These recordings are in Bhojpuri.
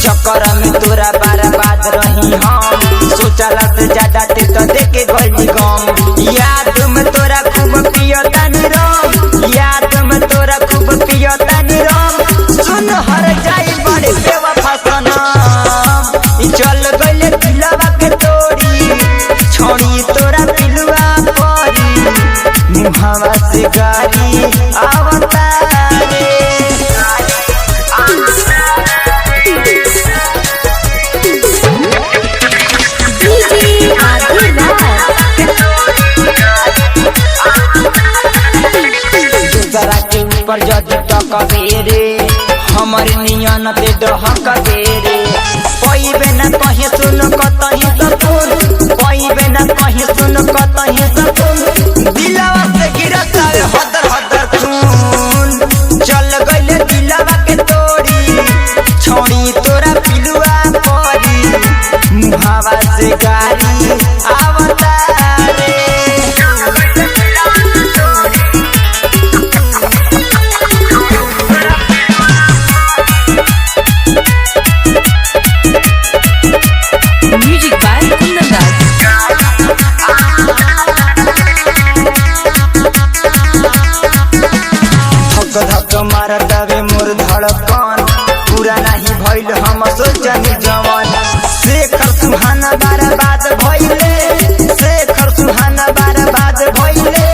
चक्कर में तोरा बर्बाद रही हम, सोचला से ज्यादा ते तो देखे गई गम। याद में तोरा खूब पियतानी रम, याद में तोरा खूब पियतानी रम। सुन हर जाई बड़े बेवफा सनम, चल गइले दिलवा के तोड़ी, छोड़ी तोरा पिलुआ परी, मुहावा से गारी आवता रे। पर जदि टकबेरे हमर नियन पे डहकबे रे, पइबे न कहीं सुन कतहीं सकून, पइबे न कहीं सुन कतहीं सकून। दिलवा से गिरत हदर हदर खून, चल गइले दिलवा के तोड़ी, छोड़ी तोरा पिलुआ परी, मुहावा से गारी आवता रे। धक मारत वे मोर धड़कन, पूरा नहीं भइल हम सोचनी जवान। शेखर सुहाना बर्बाद भइले, शेखर सुहाना बर्बाद भइले,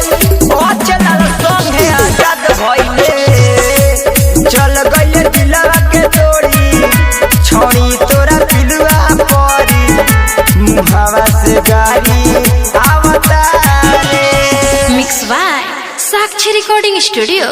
अचल संगे आजाद भइले। चल गइले दिलवा के तोड़ी, छोड़ी तोरा पिलुआ परी, मुहावा से गारी आवता रे। Mix by Sakshi recording studio.